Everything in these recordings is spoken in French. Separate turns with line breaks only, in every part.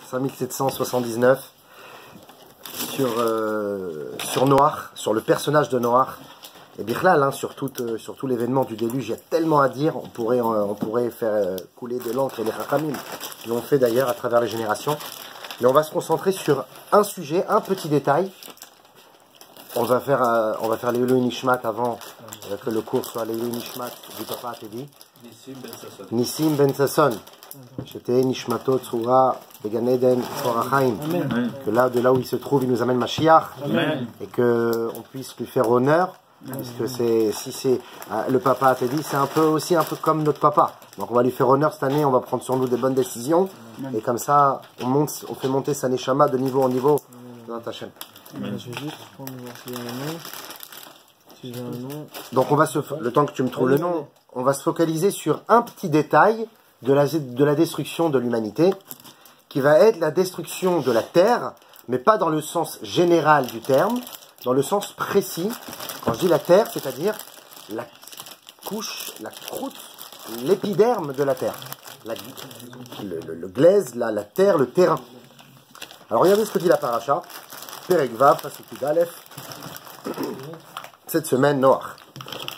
5779, sur Noach, sur le personnage de Noach. Et Bichlal, hein, sur tout l'événement du déluge, il y a tellement à dire, on pourrait faire couler de l'encre et les Chachamim, qui l'ont fait d'ailleurs à travers les générations. Mais on va se concentrer sur un sujet, un petit détail. On va faire l'Eilou Nishmat avant que le cours soit l'Eilou Nishmat du Papa Teddy. Nissim Ben Sasson. J'étais Nishmato Tsura Began Eden Forachaim. Que là, de là où il se trouve, il nous amène Mashiach. Et qu'on puisse lui faire honneur. Parce que si c'est le Papa Teddy, c'est un peu comme notre papa. Donc on va lui faire honneur cette année, on va prendre sur nous des bonnes décisions. Et comme ça, on fait monter sa Neshama de niveau en niveau dans ta chaîne.
Je vais juste prendre si j'ai un nom. Si j'ai un nom.
Donc le temps que tu me trouves le nom, on va se focaliser sur un petit détail de la destruction de l'humanité, qui va être la destruction de la terre, mais pas dans le sens général du terme, dans le sens précis. Quand je dis la terre, c'est-à-dire la couche, la croûte, l'épiderme de la terre. Le glaise, la terre, le terrain. Alors regardez ce que dit la paracha. Perek Vav, Pasuk Aleph. Cette semaine, Noach.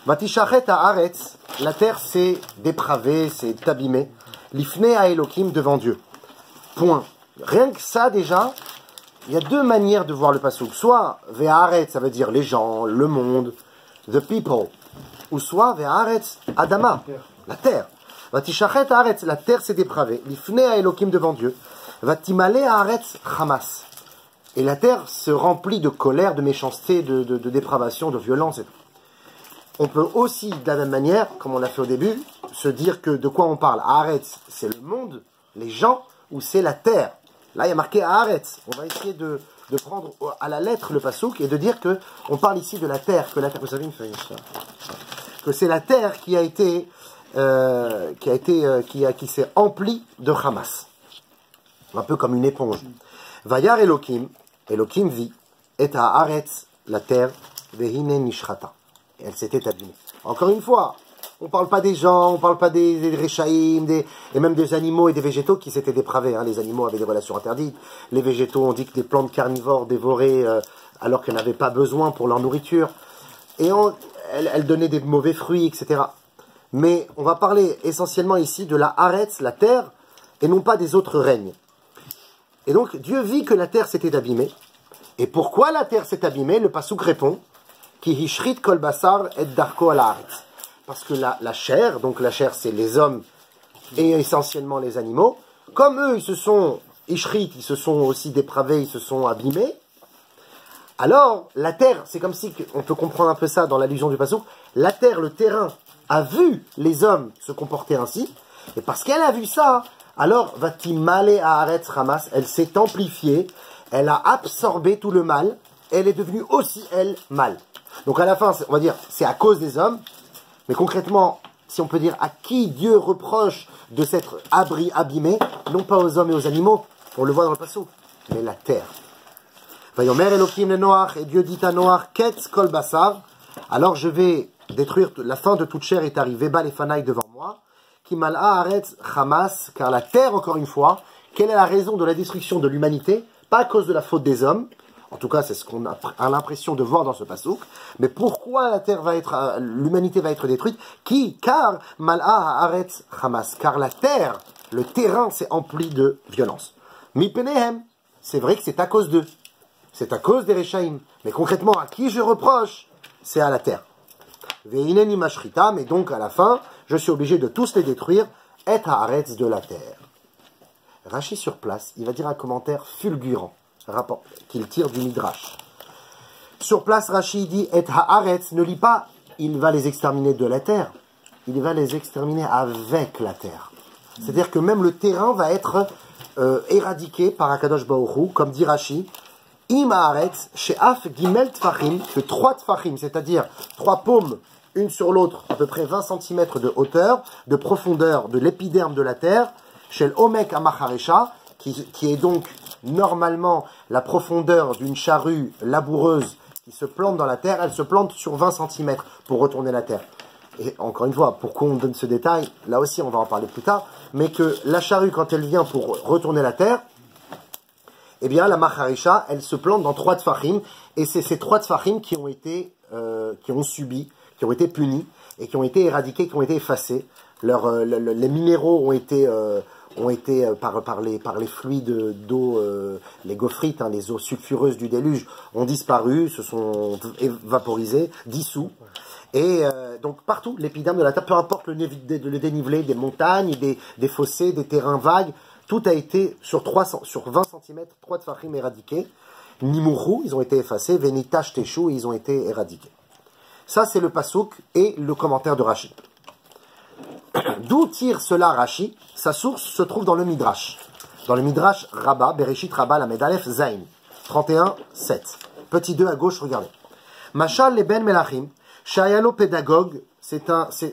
Vatishachet haaretz, la terre s'est dépravée, s'est abîmée. Lifnei Elokim, devant Dieu. Point. Rien que ça déjà, il y a deux manières de voir le pasuk. Soit Ve'haaretz, ça veut dire les gens, le monde, the people. Ou soit Ve'haaretz Adama, la terre. Vatishachet haaretz, la terre s'est dépravée. Lifnei Elokim, devant Dieu. Vatimale haaretz Hamas. Et la terre se remplit de colère, de méchanceté, de dépravation, de violence. Et tout. On peut aussi, de la même manière, comme on l'a fait au début, se dire que de quoi on parle. Haaretz, c'est le monde, les gens, ou c'est la terre. Là, il y a marqué Haaretz. On va essayer de prendre à la lettre le pasouk et de dire que on parle ici de la terre, que la terre, vous savez, que c'est la terre qui s'est emplie de Hamas. Un peu comme une éponge. Vayar Elokim, Elokim vit, et à Haaretz, la terre, vehine nishrata. Et elle s'était abîmée. Encore une fois, on ne parle pas des gens, on ne parle pas des Rechaïm, et même des animaux et des végétaux qui s'étaient dépravés. Hein. Les animaux avaient des relations interdites. Les végétaux, on dit que des plantes carnivores dévorées alors qu'elles n'avaient pas besoin pour leur nourriture. Et elles donnaient des mauvais fruits, etc. Mais on va parler essentiellement ici de la Haaretz, la terre, et non pas des autres règnes. Et donc, Dieu vit que la terre s'était abîmée. Et pourquoi la terre s'est abîmée? Le pasuk répond Ki hishrit kol basar et darko al haaretz. Parce que la chair, donc la chair c'est les hommes et essentiellement les animaux, comme eux ils se sont ishrit, ils se sont aussi dépravés, ils se sont abîmés, alors la terre, c'est comme si, on peut comprendre un peu ça dans l'allusion du pasuk, la terre, le terrain, a vu les hommes se comporter ainsi, et parce qu'elle a vu ça, alors vatimale haaretz Hamas, elle s'est amplifiée, elle a absorbé tout le mal, elle est devenue aussi, elle, mal. Donc à la fin, on va dire, c'est à cause des hommes, mais concrètement, si on peut dire à qui Dieu reproche de s'être abîmé, non pas aux hommes et aux animaux, on le voit dans le passage, mais la terre. Vayomer Elokim le Noach, et Dieu dit à Noach, Ketz kol basar, alors je vais détruire, la fin de toute chair est arrivée, bas les fanailles devant moi, qui mal'a haaretz Hamas, car la terre, encore une fois, quelle est la raison de la destruction de l'humanité? Pas à cause de la faute des hommes, en tout cas c'est ce qu'on a l'impression de voir dans ce passouk, mais pourquoi la terre l'humanité va être détruite? Car mal'a haaretz Hamas, car la terre, le terrain s'est empli de violence. Mi penehem, c'est vrai que c'est à cause d'eux, c'est à cause des Rechaïm, mais concrètement à qui je reproche? C'est à la terre. Ve'ineni mashrita, mais donc à la fin, je suis obligé de tous les détruire, et haaretz de la terre. Rachi sur place, il va dire un commentaire fulgurant, qu'il tire du Midrash. Sur place, Rachi dit, et haaretz, ne lit pas, il va les exterminer de la terre, il va les exterminer avec la terre. C'est-à-dire que même le terrain va être éradiqué par Akadosh Baruch Hu, comme dit Rachi, im haaretz, she'af gimel tfachim, que 3 tfachim, c'est-à-dire 3 paumes, une sur l'autre, à peu près 20 cm de hauteur, de profondeur de l'épiderme de la terre, shel omek amacharesha, qui est donc normalement la profondeur d'une charrue laboureuse qui se plante dans la terre, elle se plante sur 20 cm pour retourner la terre. Et encore une fois, pourquoi on donne ce détail? Là aussi, on va en parler plus tard, mais que la charrue, quand elle vient pour retourner la terre, eh bien la Macharisha, elle se plante dans 3 tfachim, et c'est ces 3 tfachim qui ont été, qui ont subi, qui ont été punis, et qui ont été éradiqués, qui ont été effacés. Les minéraux ont été par les fluides d'eau, les gophytes, hein, les eaux sulfureuses du déluge, ont disparu, se sont vaporisés, dissous. Et donc partout, l'épiderme de la Terre, peu importe le dénivelé des montagnes, des fossés, des terrains vagues, tout a été sur 20 cm, 3 tfachim éradiqués. Nimouchou, ils ont été effacés. Venitash Teshu, ils ont été éradiqués. Ça, c'est le pasouk et le commentaire de Rashi. D'où tire cela Rashi? Sa source se trouve dans le Midrash. Dans le Midrash Rabbah, Bereshit Rabbah, la Medalef Zain, 31, 7. Petit 2 à gauche, regardez. Machal le Ben Melachim, Shayalo pédagogue,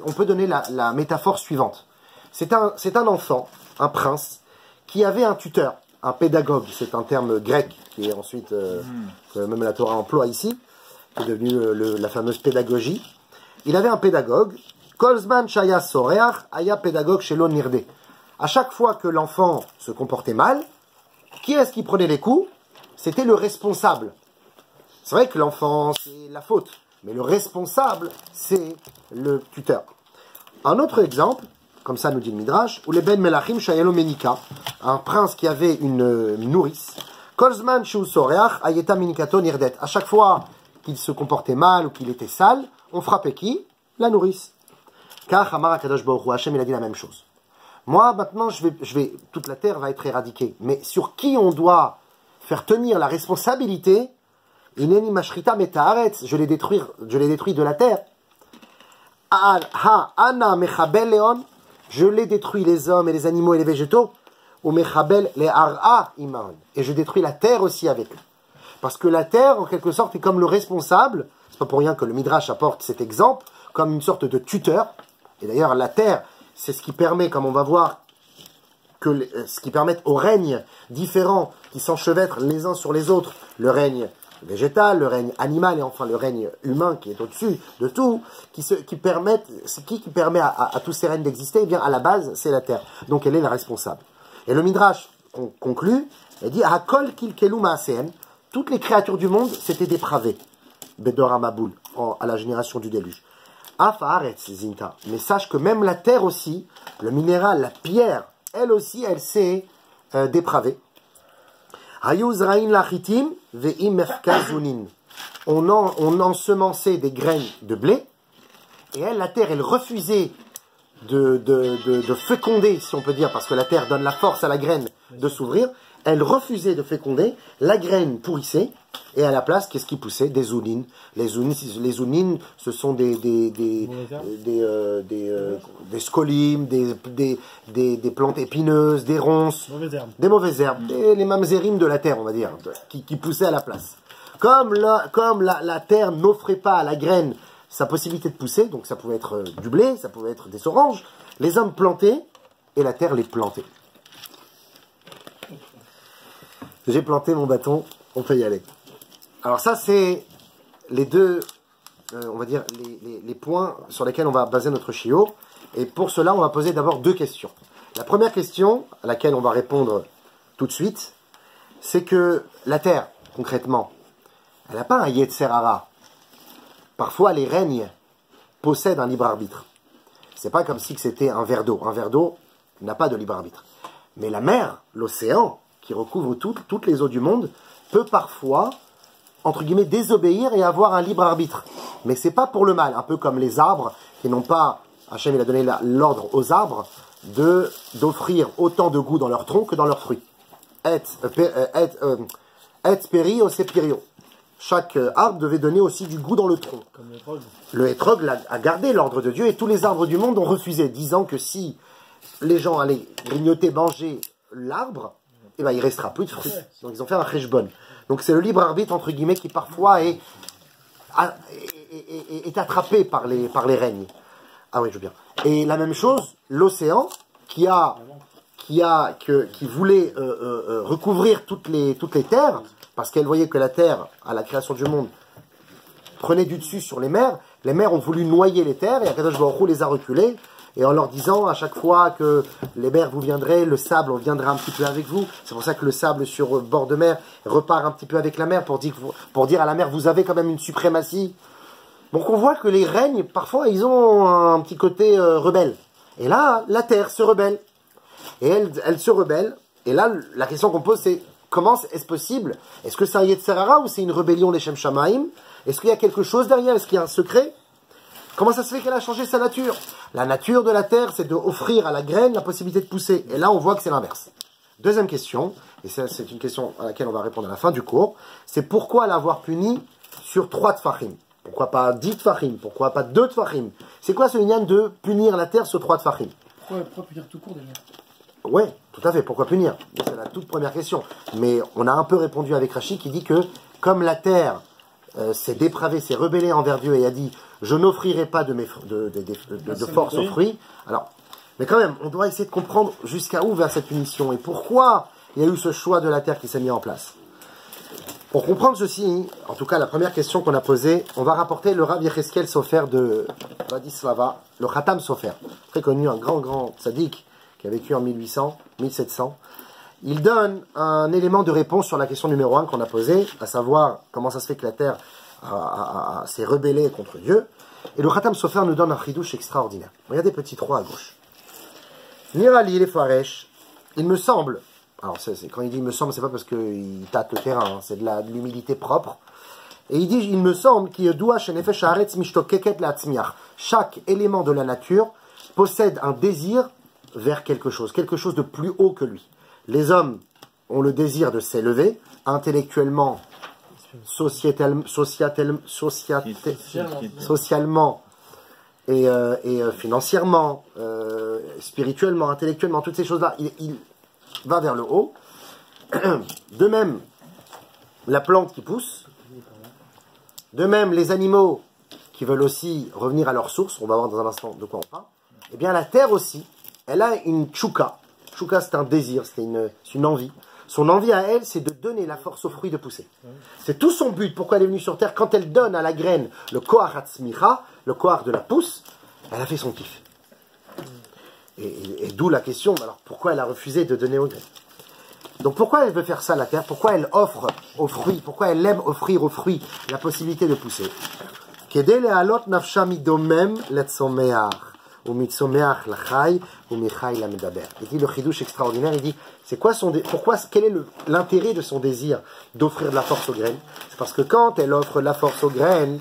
on peut donner la métaphore suivante. C'est un enfant, un prince, qui avait un tuteur, un pédagogue, c'est un terme grec qui est ensuite, que même la Torah emploie ici, qui est devenu la fameuse pédagogie. Il avait un pédagogue, Kolzman Shaya Soreach, Aya pédagogue chez Nirdé. À chaque fois que l'enfant se comportait mal, qui est-ce qui prenait les coups? C'était le responsable. C'est vrai que l'enfant, c'est la faute, mais le responsable, c'est le tuteur. Un autre exemple, comme ça nous dit le Midrash, où les Ben Melachim Shayelo Menika, un prince qui avait une nourrice, Kolzman Shu Soreach, Ayeta Minikato Nirdet. À chaque fois qu'il se comportait mal ou qu'il était sale, on frappait qui? La nourrice. Car Hamar Akadosh Baruch Hu, Hashem, il a dit la même chose. Moi, maintenant, toute la terre va être éradiquée. Mais sur qui on doit faire tenir la responsabilité? Ineni Mashrita Metaharetz, je l'ai détruit de la terre. Ha Ana Mechabel Leon, je l'ai détruit les hommes et les animaux et les végétaux. Ou Mechabel le Ar'a Iman, et je détruis la terre aussi avec eux. Parce que la terre, en quelque sorte, est comme le responsable. C'est pas pour rien que le Midrash apporte cet exemple comme une sorte de tuteur. Et d'ailleurs, la terre, c'est ce qui permet, comme on va voir, ce qui permet aux règnes différents qui s'enchevêtrent les uns sur les autres, le règne végétal, le règne animal et enfin le règne humain qui est au-dessus de tout, qui permet à tous ces règnes d'exister? Eh bien, à la base, c'est la terre. Donc, elle est la responsable. Et le Midrash conclut, il dit Hakol kilkelu ma'aseen, toutes les créatures du monde s'étaient dépravées. Bedor Amaboul, à la génération du déluge. Afaretz zinta. Mais sache que même la terre aussi, le minéral, la pierre, elle aussi, elle s'est dépravée. Hayuzrain lachitim ve'im mefkazunin. On ensemençait des graines de blé, et elle, la terre, elle refusait de féconder, si on peut dire, parce que la terre donne la force à la graine de s'ouvrir. Elle refusait de féconder, la graine pourrissait, et à la place, qu'est-ce qui poussait? Des zounines. Les zounines, ce sont des scolymes, des plantes épineuses, des ronces, des mauvaises herbes, les mamzerim de la terre, on va dire, qui poussaient à la place. Comme la terre n'offrait pas à la graine sa possibilité de pousser, donc ça pouvait être du blé, ça pouvait être des oranges, les hommes plantaient, et la terre les plantait. J'ai planté mon bâton, on peut y aller. Alors ça, c'est les deux, on va dire, les points sur lesquels on va baser notre chiot. Et pour cela, on va poser d'abord 2 questions. La première question, à laquelle on va répondre tout de suite, c'est que la terre, concrètement, elle n'a pas un Yetzer Hara. Parfois, les règnes possèdent un libre arbitre. C'est pas comme si c'était un verre d'eau. Un verre d'eau n'a pas de libre arbitre. Mais la mer, l'océan, qui recouvre toutes les eaux du monde, peut parfois, entre guillemets, désobéir et avoir un libre arbitre. Mais c'est pas pour le mal, un peu comme les arbres, qui n'ont pas, Hachem il a donné l'ordre aux arbres, d'offrir autant de goût dans leur tronc que dans leurs fruits. Et perio, c'est perio. Chaque arbre devait donner aussi du goût dans le tronc. Comme l'étrog. Le hétrog a gardé l'ordre de Dieu et tous les arbres du monde ont refusé, disant que si les gens allaient grignoter, manger l'arbre, eh ben, il ne restera plus de fruits. Donc ils ont fait un cheshbon. Donc c'est le libre arbitre, entre guillemets, qui parfois est attrapé par les règnes. Ah oui, je veux bien. Et la même chose, l'océan, qui voulait recouvrir toutes les terres, parce qu'elle voyait que la terre, à la création du monde, prenait du dessus sur les mers ont voulu noyer les terres, et Akadosh Baruch Hu les a reculés, et en leur disant à chaque fois que les mers vous viendrez, le sable on viendra un petit peu avec vous. C'est pour ça que le sable sur bord de mer repart un petit peu avec la mer pour dire à la mer vous avez quand même une suprématie. Donc on voit que les règnes parfois ils ont un petit côté rebelle. Et là la terre se rebelle et elle se rebelle. Et là la question qu'on pose c'est comment est-ce possible? Est-ce que c'est un Yetzer Hara ou c'est une rébellion des Shem Shamaim? Est-ce qu'il y a quelque chose derrière? Est-ce qu'il y a un secret? Comment ça se fait qu'elle a changé sa nature? La nature de la terre, c'est d'offrir à la graine la possibilité de pousser. Et là, on voit que c'est l'inverse. Deuxième question, et c'est une question à laquelle on va répondre à la fin du cours, c'est pourquoi l'avoir puni sur 3 tfachim? Pourquoi pas 10 tfachim? Pourquoi pas 2 tfachim? C'est quoi ce lien de punir la terre sur 3 tfachim?
Pourquoi punir tout court déjà?
Ouais, tout à fait. Pourquoi punir? C'est la toute première question. Mais on a un peu répondu avec Rashi qui dit que comme la terre s'est dépravée, s'est rebellée envers Dieu et a dit je n'offrirai pas de force aux fruits. Alors, mais quand même, on doit essayer de comprendre jusqu'à où va cette punition et pourquoi il y a eu ce choix de la terre qui s'est mis en place. Pour comprendre ceci, en tout cas la première question qu'on a posée, on va rapporter le Rav Yecheskel Sofer de Bratislava, le Khatam Sofer, très connu, un grand tzaddik qui a vécu en 1800, 1700. Il donne un élément de réponse sur la question numéro 1 qu'on a posée, à savoir comment ça se fait que la terre s'est rebellée contre Dieu. Et le Khatam Sofer nous donne un chidouche extraordinaire. Regardez petit 3 à gauche. Nirali les Faresh, il me semble, alors quand il dit il me semble, c'est pas parce qu'il tâte le terrain, hein, c'est de l'humilité propre. Et il dit il me semble qu'il doit chez Nefesh Haaretz mishtokeket la'atzmiach. Chaque élément de la nature possède un désir vers quelque chose de plus haut que lui. Les hommes ont le désir de s'élever, intellectuellement, socialement et financièrement, spirituellement, intellectuellement, toutes ces choses-là, il va vers le haut. De même, la plante qui pousse, de même, les animaux qui veulent aussi revenir à leur source, on va voir dans un instant de quoi on parle, eh bien la terre aussi, elle a une tchouka. Tchouka, c'est un désir, c'est une envie. Son envie à elle, c'est de donner la force aux fruits de pousser. C'est tout son but. Pourquoi elle est venue sur terre? Quand elle donne à la graine le koach hatzmicha, le koach de la pousse, elle a fait son kiff. Et d'où la question, alors pourquoi elle a refusé de donner aux graines? Donc pourquoi elle veut faire ça, la terre? Pourquoi elle offre aux fruits? Pourquoi elle aime offrir aux fruits la possibilité de pousser? Kedei le'alot nafsha midomem letzomeach. Il dit le chidouche extraordinaire, il dit c'est quoi quel est l'intérêt de son désir d'offrir de la force aux graines? C'est parce que quand elle offre de la force aux graines,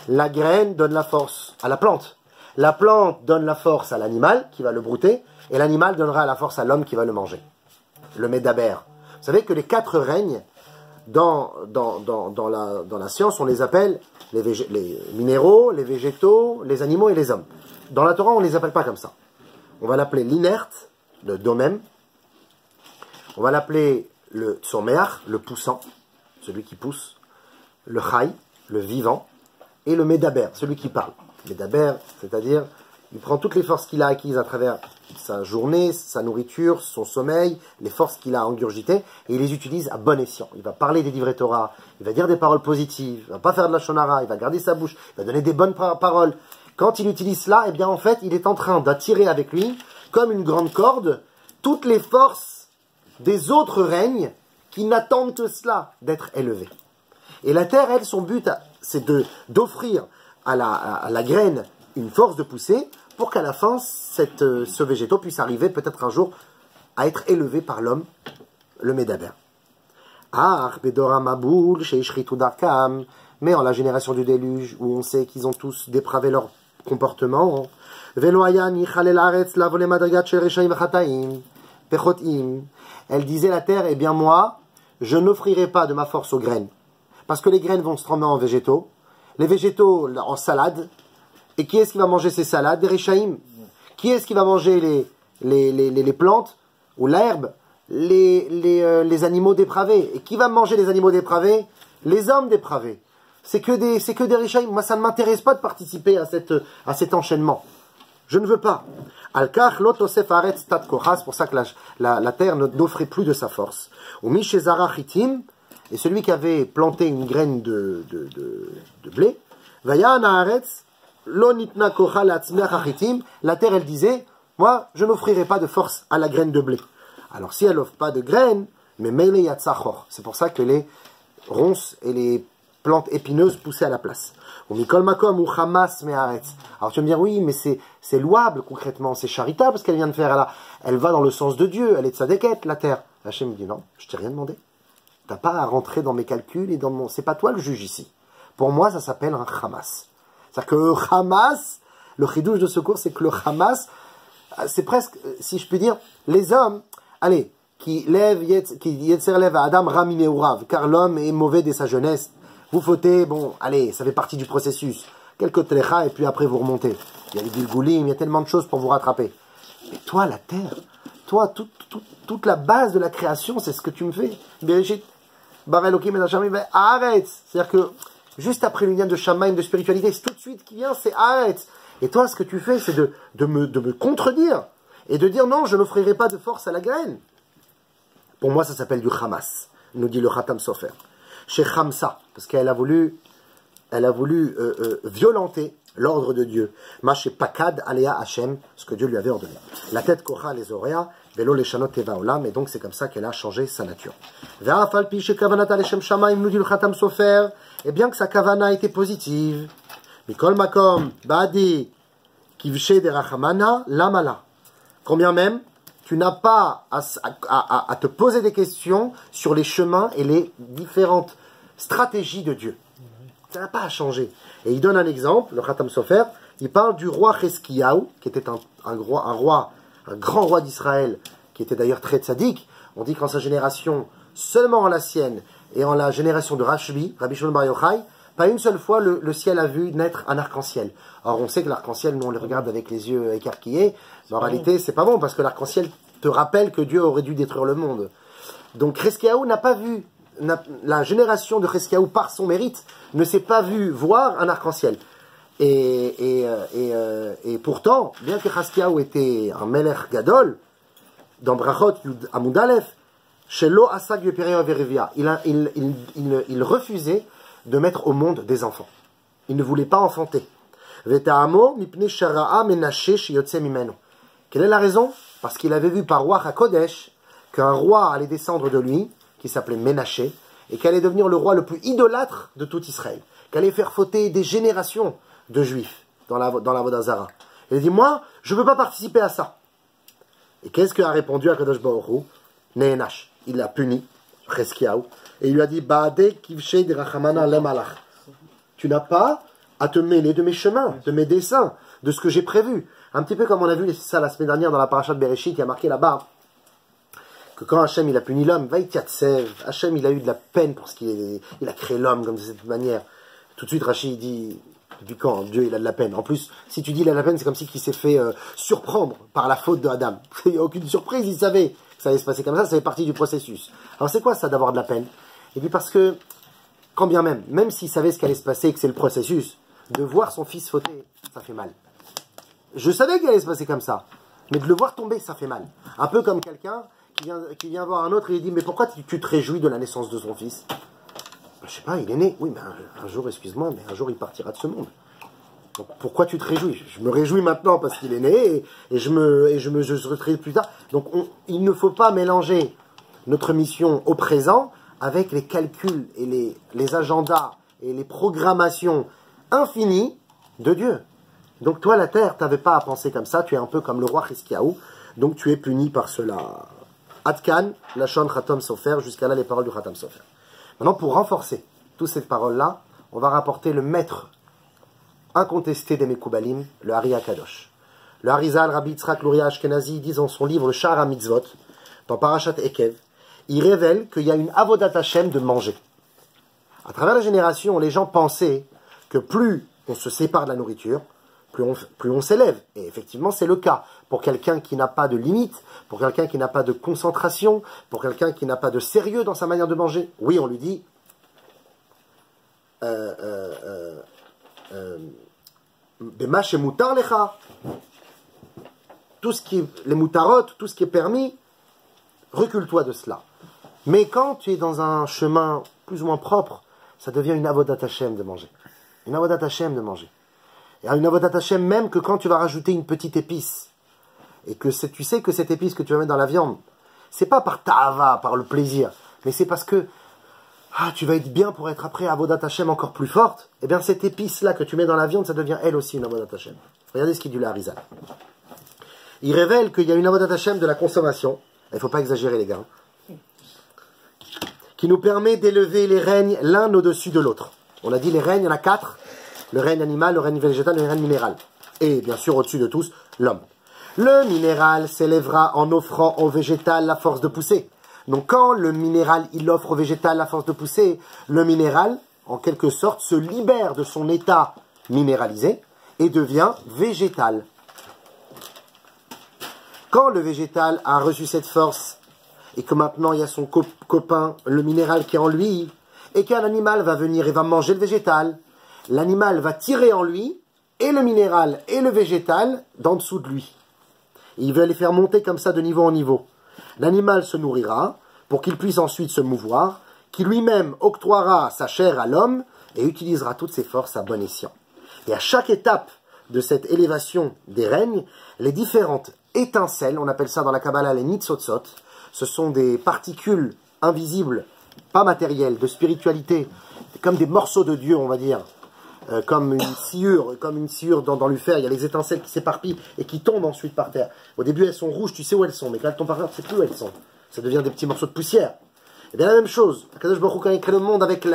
la graine donne la force à la plante donne la force à l'animal qui va le brouter, et l'animal donnera la force à l'homme qui va le manger, le médaber. Vous savez que les 4 règnes dans la science, on les appelle les minéraux, les végétaux, les animaux et les hommes. Dans la Torah, on ne les appelle pas comme ça. On va l'appeler l'inerte, le domem. On va l'appeler le tzomeach, le poussant, celui qui pousse. Le chai, le vivant. Et le médaber, celui qui parle. Médaber, c'est-à-dire, il prend toutes les forces qu'il a acquises à travers sa journée, sa nourriture, son sommeil, les forces qu'il a engurgitées, et il les utilise à bon escient. Il va parler des divrei Torah, il va dire des paroles positives, il va pas faire de la shonara, il va garder sa bouche, il va donner des bonnes paroles. Quand il utilise cela, eh bien en fait, il est en train d'attirer avec lui, comme une grande corde, toutes les forces des autres règnes qui n'attendent que cela, d'être élevés. Et la terre, elle, son but, c'est d'offrir à la graine une force de pousser, pour qu'à la fin, ce végétaux puisse arriver peut-être un jour à être élevé par l'homme, le médaber. Mais en la génération du déluge, où on sait qu'ils ont tous dépravé leur comportement, elle disait la terre, eh bien moi, je n'offrirai pas de ma force aux graines, parce que les graines vont se transformer en végétaux, les végétaux en salade, et qui est-ce qui va manger ces salades? Des Réchaïm. Qui est-ce qui va manger les plantes ou l'herbe? Les animaux dépravés. Et qui va manger les animaux dépravés? Les hommes dépravés. C'est que des Réchaïm. Moi, ça ne m'intéresse pas de participer à cet enchaînement. Je ne veux pas. Al-Kach lotosef aretz tat kocha, c'est pour ça que la terre n'offrait plus de sa force. Ou mishezara chitim, et celui qui avait planté une graine de blé, vayan haaretz Lo nitna kocha le'atzmeach achitim. La terre, elle disait, moi, je n'offrirai pas de force à la graine de blé. Alors, si elle n'offre pas de graine, mais mele yatzachor. C'est pour ça que les ronces et les plantes épineuses poussaient à la place. Ou mikol makom ou chamas me'aretz. Alors, tu vas me dire, oui, mais c'est louable concrètement, c'est charitable ce qu'elle vient de faire. Elle va dans le sens de Dieu, elle est tzadeket, la terre. Hachem me dit, non, je t'ai rien demandé. T'as pas à rentrer dans mes calculs et dans mon... C'est pas toi le juge ici. Pour moi, ça s'appelle un Hamas. C'est-à-dire que le Hamas, le chidouche de secours, c'est que le Hamas, c'est presque, si je puis dire, les hommes, allez, qui yetzer lève à Adam Ramine Ourav, car l'homme est mauvais dès sa jeunesse. Vous fautez, bon, allez, ça fait partie du processus. Quelques tlecha et puis après vous remontez. Il y a les gilgoulim, il y a tellement de choses pour vous rattraper. Mais toi, la terre, toi, toute la base de la création, c'est ce que tu me fais. Bereshit, bar Elokim et Hachamim, arrête. C'est-à-dire que, juste après l'union de Shamaim, de spiritualité, c'est tout de suite qui vient, c'est arrête. Et toi, ce que tu fais, c'est de me contredire. Et de dire non, je n'offrirai pas de force à la graine. Pour moi, ça s'appelle du Hamas, nous dit le Khatam Sofer. Chez Khamsa, parce qu'elle a voulu violenter l'ordre de Dieu. Maché Pakad Alea Hashem, ce que Dieu lui avait ordonné. La tête Kocha les Orea, Velo les Shanot Teva Olam, et donc c'est comme ça qu'elle a changé sa nature. Ve'afal pi she kavanata leshem shamayim, nous dit le Khatam Sofer, et bien que sa kavana était positive, Mikol Makom, Badi, Kivshe derachamana, Lamala. Combien même tu n'as pas à te poser des questions sur les chemins et les différentes stratégies de Dieu. Ça n'a pas à changer. Et il donne un exemple, le Khatam Sofer, il parle du roi Cheskiyahu, qui était un grand roi d'Israël, qui était d'ailleurs très tzaddik. On dit qu'en sa génération, seulement en la sienne, et en la génération de Rabbi Shimon Bar Yochai, pas une seule fois le ciel a vu naître un arc-en-ciel. Or on sait que l'arc-en-ciel, nous on le regarde avec les yeux écarquillés, mais en réalité c'est pas bon, parce que l'arc-en-ciel te rappelle que Dieu aurait dû détruire le monde. Donc Cheskiyahu n'a pas vu, la génération de Cheskiyahu par son mérite, ne s'est pas vu voir un arc-en-ciel. Et pourtant, bien que Cheskiyahu était un Melech Gadol, dans Brachot Amud Aleph, Shelo Asag Yepereya Verevia, il refusait de mettre au monde des enfants. Il ne voulait pas enfanter. Veta'amo mipne shara'a menashe sheyotze mimeno. Quelle est la raison? Parce qu'il avait vu par Ruach HaKodesh qu'un roi allait descendre de lui, qui s'appelait Ménaché, et qui allait devenir le roi le plus idolâtre de tout Israël, qui allait faire fauter des générations de juifs dans la Avodah Zara. Il a dit, moi, je ne veux pas participer à ça. Et qu'est-ce qu'a répondu HaKadosh Baruch Hu? Nehenash. Il l'a puni, Cheskiyahu, et il lui a dit, Baade kivshei derachamana lemalach. Tu n'as pas à te mêler de mes chemins, de mes desseins, de ce que j'ai prévu. Un petit peu comme on a vu ça la semaine dernière dans la paracha de Bereshit, qui a marqué là-bas que quand Hachem il a puni l'homme, Hachem il a eu de la peine parce qu'il a créé l'homme comme de cette manière. Tout de suite Rashi dit, depuis quand Dieu il a de la peine? En plus, si tu dis il a de la peine, c'est comme si il s'est fait surprendre par la faute de Adam. Il n'y a aucune surprise, il savait que ça allait se passer comme ça fait partie du processus. Alors c'est quoi ça d'avoir de la peine? Il dit parce que, quand bien même s'il savait ce qui allait se passer et que c'est le processus, de voir son fils fauter, ça fait mal. Je savais qu'il allait se passer comme ça, mais de le voir tomber, ça fait mal. Un peu comme quelqu'un qui vient voir un autre et il dit, mais pourquoi tu te réjouis de la naissance de son fils? Je sais pas, il est né. Oui, mais un jour, excuse-moi, mais un jour il partira de ce monde. Donc pourquoi tu te réjouis? Je me réjouis maintenant parce qu'il est né et je serai plus tard. Donc il ne faut pas mélanger notre mission au présent avec les calculs et les agendas et les programmations infinies de Dieu. Donc toi, la terre, tu n'avais pas à penser comme ça, tu es un peu comme le roi Cheskiyahu, donc tu es puni par cela. Adkan, Lachon Khatam Sofer, jusqu'à là les paroles du Khatam Sofer. Maintenant, pour renforcer toutes ces paroles-là, on va rapporter le maître incontesté des Mekoubalim, le Hari HaKadosh. Le Harizal, Rabbi Yitzhak Luria Ashkenazi, dit dans son livre le Sha'ar HaMitzvot, dans Parashat Ekev, il révèle qu'il y a une avodat Hashem de manger. À travers la génération, les gens pensaient que plus on se sépare de la nourriture, plus on s'élève. Et effectivement, c'est le cas. Pour quelqu'un qui n'a pas de limite, pour quelqu'un qui n'a pas de concentration, pour quelqu'un qui n'a pas de sérieux dans sa manière de manger. Oui, on lui dit Bema shemutar lecha. Tout ce qui est les mutarot, tout ce qui est permis, recule-toi de cela. Mais quand tu es dans un chemin plus ou moins propre, ça devient une avodat Hashem de manger. Une avodat Hashem de manger. Et une avodat Hashem, même que quand tu vas rajouter une petite épice, et que tu sais que cette épice que tu vas mettre dans la viande, c'est pas par ta'ava, par le plaisir, mais c'est parce que tu vas être bien pour être après avodat Hashem encore plus forte, et bien cette épice-là que tu mets dans la viande, ça devient elle aussi une avodat Hashem. Regardez ce qu'il dit le Harizal. Il révèle qu'il y a une avodat Hashem de la consommation, il ne faut pas exagérer les gars, qui nous permet d'élever les règnes l'un au-dessus de l'autre. On a dit les règnes, il y en a 4, le règne animal, le règne végétal et le règne minéral. Et bien sûr au-dessus de tous, l'homme. Le minéral s'élèvera en offrant au végétal la force de pousser. Donc quand le minéral il offre au végétal la force de pousser, le minéral, en quelque sorte, se libère de son état minéralisé et devient végétal. Quand le végétal a reçu cette force, et que maintenant il y a son copain, le minéral qui est en lui, et qu'un animal va venir et va manger le végétal, l'animal va tirer en lui, et le minéral et le végétal d'en dessous de lui. Il va les faire monter comme ça de niveau en niveau. L'animal se nourrira pour qu'il puisse ensuite se mouvoir, qui lui-même octroiera sa chair à l'homme et utilisera toutes ses forces à bon escient. Et à chaque étape de cette élévation des règnes, les différentes étincelles, on appelle ça dans la Kabbalah les nitzotzot, ce sont des particules invisibles, pas matérielles, de spiritualité, comme des morceaux de Dieu, on va dire, comme une sciure dans le fer, il y a les étincelles qui s'éparpillent et qui tombent ensuite par terre. Au début, elles sont rouges, tu sais où elles sont, mais quand elles tombent par terre, tu ne sais plus où elles sont. Ça devient des petits morceaux de poussière. Et bien la même chose, Akadosh Baruch Hu, quand il crée le monde avec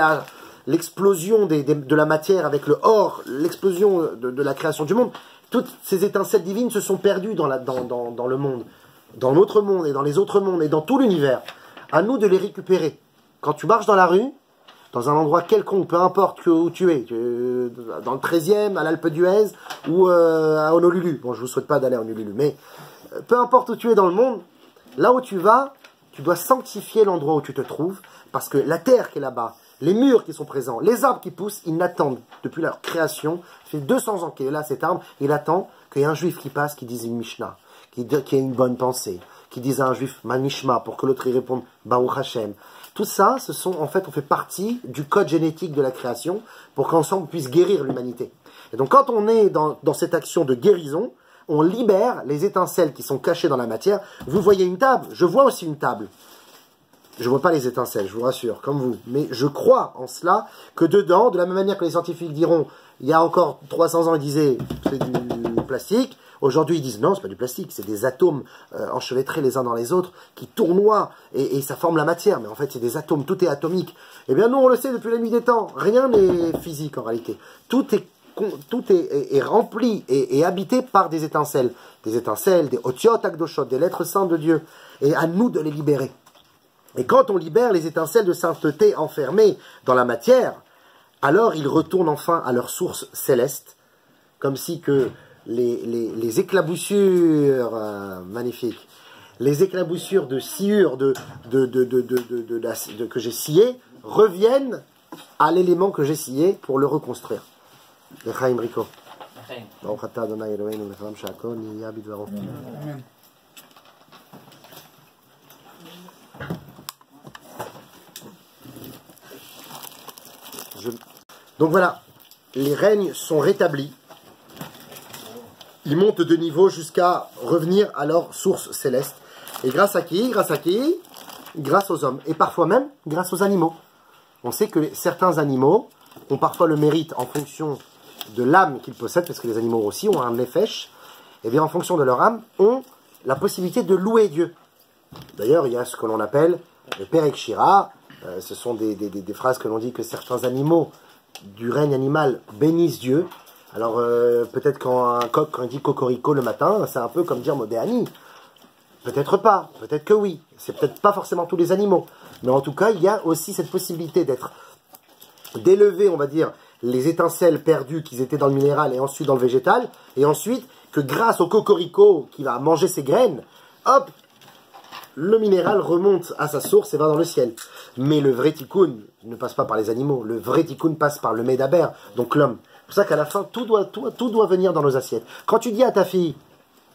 l'explosion de la matière, avec le or, l'explosion de la création du monde, toutes ces étincelles divines se sont perdues dans le monde, dans notre monde et dans les autres mondes et dans tout l'univers. À nous de les récupérer. Quand tu marches dans la rue, dans un endroit quelconque, peu importe où tu es, dans le 13e, à l'Alpe d'Huez ou à Honolulu. Bon, je ne vous souhaite pas d'aller à Honolulu, mais peu importe où tu es dans le monde, là où tu vas, tu dois sanctifier l'endroit où tu te trouves, parce que la terre qui est là-bas, les murs qui sont présents, les arbres qui poussent, ils n'attendent, depuis leur création, ça fait 200 ans qu'il est là, cet arbre, il attend qu'il y ait un juif qui passe, qui dise une Mishnah, qui ait une bonne pensée, qui dise à un juif Manishma, pour que l'autre y réponde Baruch Hashem. Tout ça, on fait partie du code génétique de la création pour qu'ensemble on puisse guérir l'humanité. Et donc quand on est dans cette action de guérison, on libère les étincelles qui sont cachées dans la matière. Vous voyez une table, je vois aussi une table. Je ne vois pas les étincelles, je vous rassure, comme vous. Mais je crois en cela que dedans, de la même manière que les scientifiques diront, il y a encore 300 ans, ils disaient c'est du plastique. Aujourd'hui, ils disent non, c'est pas du plastique, c'est des atomes enchevêtrés les uns dans les autres qui tournoient et ça forme la matière. Mais en fait, c'est des atomes, tout est atomique. Eh bien, nous, on le sait depuis la nuit des temps. Rien n'est physique en réalité. Tout est rempli et habité par des étincelles. Des étincelles, des otiot akdoshot, des lettres saintes de Dieu. Et à nous de les libérer. Et quand on libère les étincelles de sainteté enfermées dans la matière, alors ils retournent enfin à leur source céleste, comme si que les éclaboussures magnifiques, les éclaboussures de sciure que j'ai scié reviennent à l'élément que j'ai scié pour le reconstruire. Lechaim Rico. Donc voilà, les règnes sont rétablis. Ils montent de niveau jusqu'à revenir à leur source céleste. Et grâce à qui? Grâce aux hommes. Et parfois même grâce aux animaux. On sait que certains animaux ont parfois le mérite en fonction de l'âme qu'ils possèdent, parce que les animaux aussi ont un nefesh, et bien en fonction de leur âme, ont la possibilité de louer Dieu. D'ailleurs, il y a ce que l'on appelle le Perek Shira. Ce sont des phrases que l'on dit que certains animaux du règne animal bénissent Dieu. Alors peut-être quand un coq, quand il dit cocorico le matin, c'est un peu comme dire Modéani. Peut-être pas, peut-être que oui. C'est peut-être pas forcément tous les animaux. Mais en tout cas, il y a aussi cette possibilité d'élever, on va dire, les étincelles perdues qui étaient dans le minéral et ensuite dans le végétal. Et ensuite, que grâce au cocorico qui va manger ses graines, hop, le minéral remonte à sa source et va dans le ciel. Mais le vrai tikkun ne passe pas par les animaux. Le vrai tikkun passe par le médaber, donc l'homme. C'est pour ça qu'à la fin, tout doit venir dans nos assiettes. Quand tu dis à ta fille,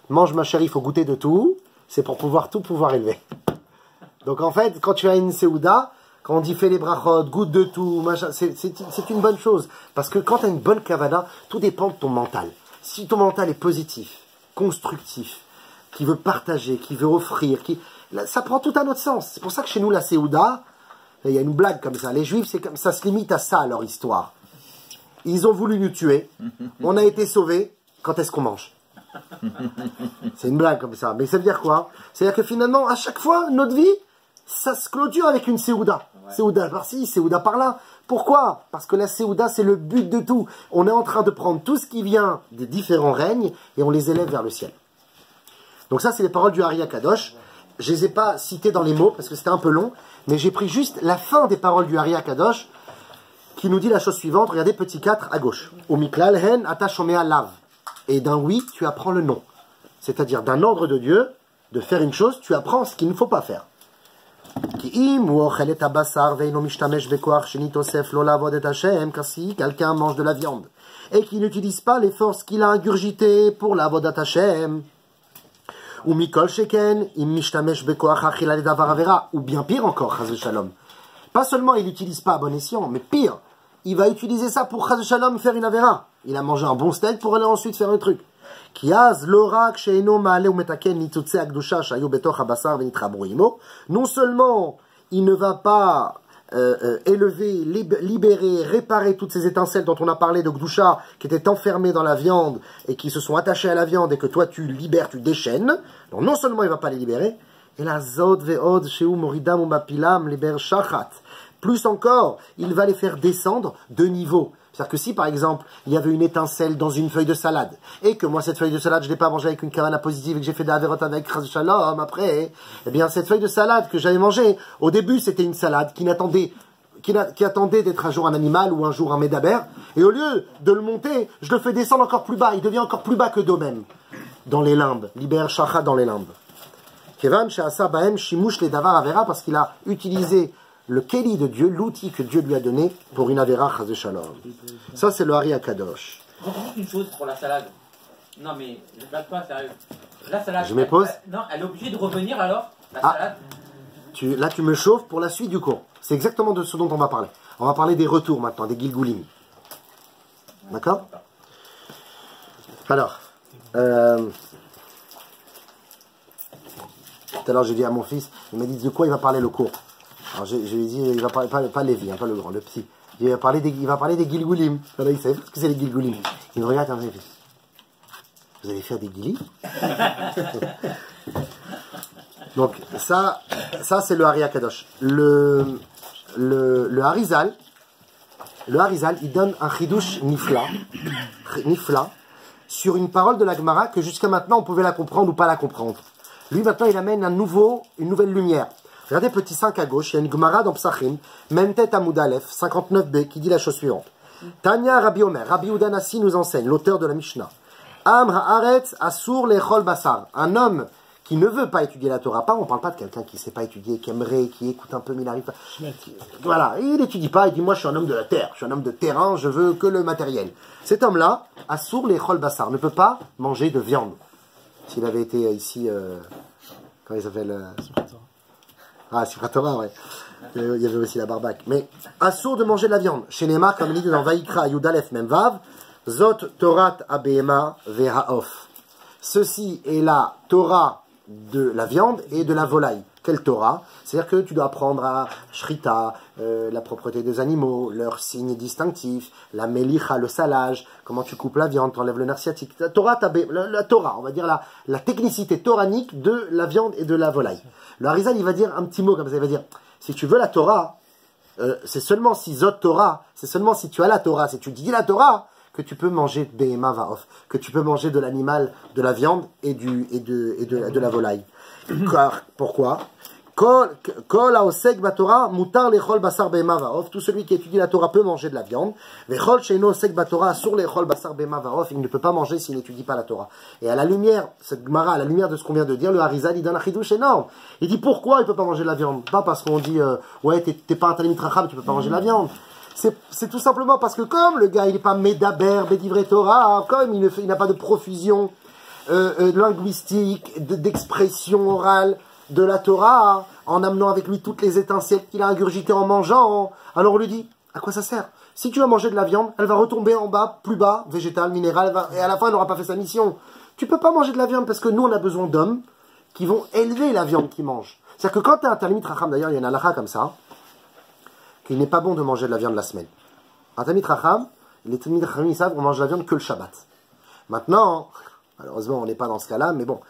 mange ma chérie, il faut goûter de tout, c'est pour tout pouvoir élever. Donc en fait, quand tu as une séouda, quand on dit fais les brachot, goûte de tout, c'est une bonne chose. Parce que quand tu as une bonne kavana, tout dépend de ton mental. Si ton mental est positif, constructif, qui veut partager, qui veut offrir, ça prend tout un autre sens. C'est pour ça que chez nous, la Séouda, il y a une blague comme ça. Les Juifs, c'est comme ça se limite à ça, leur histoire. Ils ont voulu nous tuer. On a été sauvés. Quand est-ce qu'on mange? C'est une blague comme ça. Mais ça veut dire quoi? C'est-à-dire que finalement, à chaque fois, notre vie, ça se clôture avec une Séouda. Ouais. Séouda par-ci, Séouda par-là. Pourquoi? Parce que la Séouda, c'est le but de tout. On est en train de prendre tout ce qui vient des différents règnes et on les élève vers le ciel. Donc ça, c'est les paroles du Ari Kadosh. Je ne les ai pas citées dans les mots parce que c'était un peu long, mais j'ai pris juste la fin des paroles du Ari Kadosh qui nous dit la chose suivante. Regardez, petit 4 à gauche. Au Miklal hen atashomea lav. Et d'un oui, tu apprends le non. C'est-à-dire d'un ordre de Dieu, de faire une chose, tu apprends ce qu'il ne faut pas faire. Car si quelqu'un mange de la viande et qui n'utilise pas les forces qu'il a ingurgitées pour la avodat Hashem, ou mikol sheken, im mishtamesh bekoach achilale davar avera, ou bien pire encore, chas v'shalom. Pas seulement il n'utilise pas à bon escient, mais pire, il va utiliser ça pour chas v'shalom faire une avera. Il a mangé un bon steak pour aller ensuite faire un truc. Non seulement il ne va pas élever, libérer, réparer toutes ces étincelles dont on a parlé de Gdusha, qui étaient enfermées dans la viande et qui se sont attachées à la viande et que toi tu libères, tu déchaînes. Donc non seulement il ne va pas les libérer, et la zod ve'od sheu moridam umapilam liber shachat. Plus encore, il va les faire descendre de niveau. C'est-à-dire que si, par exemple, il y avait une étincelle dans une feuille de salade, et que moi, cette feuille de salade, je ne l'ai pas mangée avec une kavana positive, et que j'ai fait des averot avec chas shalom après, eh bien, cette feuille de salade que j'avais mangée, au début, c'était une salade qui attendait d'être un jour un animal ou un jour un médaber, et au lieu de le monter, je le fais descendre encore plus bas, il devient encore plus bas que d'eux-mêmes, dans les limbes, liber shacha dans les limbes. Kevan she'asa bahem shimush les davar avera, parce qu'il a utilisé le keli de Dieu, l'outil que Dieu lui a donné pour une avera chas shalom. Ça, c'est le Ari Kadosh.
Juste une chose pour la salade. Non, mais je ne blague pas, sérieux. La salade.
Je m'épose.
Non, elle est obligée de revenir alors, la salade.
Là, tu me chauffes pour la suite du cours. C'est exactement de ce dont on va parler. On va parler des retours maintenant, des gilgulim. D'accord? Alors, tout à l'heure, j'ai dit à mon fils, il m'a dit de quoi il va parler le cours. Alors, je lui ai dit, il va parler, pas Lévi, hein, pas le grand, le petit. Il va parler des gilgulim. Voilà, il sait ce que c'est les gilgulim. Il me regarde comme ça, il fait, vous allez faire des guilis? Donc, ça c'est le Ari Kadosh. Le Harizal, il donne un chidouche nifla, sur une parole de la Gemara que jusqu'à maintenant on pouvait la comprendre ou pas la comprendre. Lui maintenant il amène une nouvelle lumière. Regardez petit 5 à gauche, il y a une Gemara dans Psachim, Memtet Amud Aleph, 59b, qui dit la chose suivante. Tanya Rabbi Omer, Rabbi Udanassi nous enseigne, l'auteur de la Mishnah. Am haaretz asur lechol basar. Un homme qui ne veut pas étudier la Torah, on ne parle pas de quelqu'un qui ne sait pas étudier, qui aimerait, qui écoute un peu, mais il n'arrive pas. Voilà, il n'étudie pas, il dit moi je suis un homme de la terre, je suis un homme de terrain, je veux que le matériel. Cet homme-là, asur lechol basar, ne peut pas manger de viande. S'il avait été ici, comment il s'appelle Ah, Sifra Torah, ouais. Il y avait aussi la barbaque. Mais, assourd de manger de la viande. Chez Neymar, comme il dit dans Vaïkra, Yudalef Memvav, Zot Torat Abehema Vehaof. Ceci est la Torah de la viande et de la volaille. Quelle Torah? C'est-à-dire que tu dois apprendre à Shrita, la propreté des animaux, leurs signes distinctifs, la melicha, le salage, comment tu coupes la viande, tu enlèves le nerf sciatique. La Torah, on va dire la technicité toranique de la viande et de la volaille. Le Harizal, il va dire un petit mot comme ça, il va dire, si tu veux la Torah, c'est seulement si Zot Torah, c'est seulement si tu as la Torah, si tu dis la Torah, que tu peux manger Behema Vaof, que tu peux manger de l'animal, de la viande et de la volaille. Car, pourquoi? Tout celui qui étudie la Torah peut manger de la viande. Il ne peut pas manger s'il n'étudie pas la Torah. Et à la lumière, cette Gemara, à la lumière de ce qu'on vient de dire, le Harizal, il donne un chidouche énorme. Il dit pourquoi il ne peut pas manger de la viande? Pas parce qu'on dit, ouais, t'es pas un Talmid Chacham, tu peux pas manger de la viande. C'est tout simplement parce que comme le gars, il n'est pas Médaber, Bédivré Torah, comme il n'a pas de profusion linguistique, d'expression orale de la Torah, en amenant avec lui toutes les étincelles qu'il a ingurgitées en mangeant. Alors on lui dit, à quoi ça sert? Si tu vas manger de la viande, elle va retomber en bas, plus bas, végétale, minérale, et à la fin elle n'aura pas fait sa mission. Tu peux pas manger de la viande parce que nous on a besoin d'hommes qui vont élever la viande qu'ils mangent. C'est-à-dire que quand tu as un Talmid Racham, d'ailleurs il y a une halakha comme ça, qu'il n'est pas bon de manger de la viande la semaine. Un Talmid Racham, les Talmid Racham ils savent qu'on mange de la viande que le Shabbat. Maintenant, malheureusement on n'est pas dans ce cas-là, mais bon.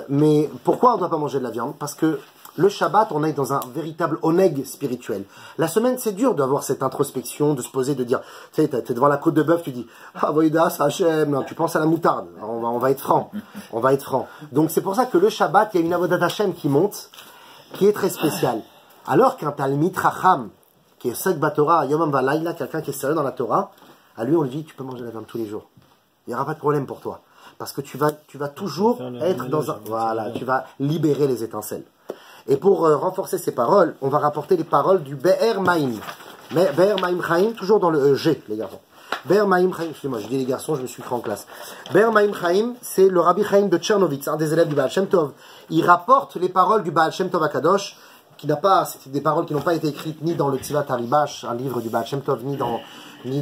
Mais pourquoi on ne doit pas manger de la viande? Parce que le Shabbat, on est dans un véritable oneg spirituel. La semaine, c'est dur d'avoir cette introspection, de se poser, de dire, tu sais, t'es devant la côte de bœuf, tu dis, ah, Voïdas, Hachem, non, tu penses à la moutarde. On va être franc. On va être franc. Donc, c'est pour ça que le Shabbat, il y a une avodat Hachem qui monte, qui est très spéciale. Alors qu'un Talmid Racham, qui est Sek Batorah, Yomam Valayla, quelqu'un qui est sérieux dans la Torah, à lui, on lui dit, tu peux manger de la viande tous les jours. Il n'y aura pas de problème pour toi. Parce que tu vas toujours être dans un... Voilà, tu vas libérer les étincelles. Et pour renforcer ces paroles, on va rapporter les paroles du Be'er Maim. Be'er Maim Chaim, toujours dans le G, les garçons. Be'er Maim Chaim, excusez-moi, je dis les garçons, je me suis cru en classe. Be'er Maim Chaim, c'est le Rabbi Chaim de Tchernovitz, un des élèves du Baal Shem Tov. Il rapporte les paroles du Baal Shem Tov Akadosh, qui n'a pas, c'est des paroles qui n'ont pas été écrites ni dans le Tzivat Haribash, un livre du Baal Shem Tov, ni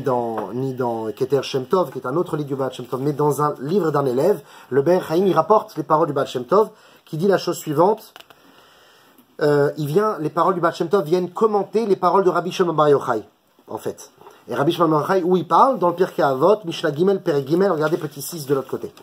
dans Keter Shem Tov, qui est un autre livre du Baal Shem Tov, mais dans un livre d'un élève, le Be'er Chaim, il rapporte les paroles du Baal Shem Tov, qui dit la chose suivante. Les paroles du Baal Shem Tov viennent commenter les paroles de Rabbi Shimon Bar Yochai, en fait. Et Rabbi Shimon Bar Yochai, où il parle, dans le Pirkei Avot, Mishnah Gimel, Perek Gimel, regardez petit 6 de l'autre côté.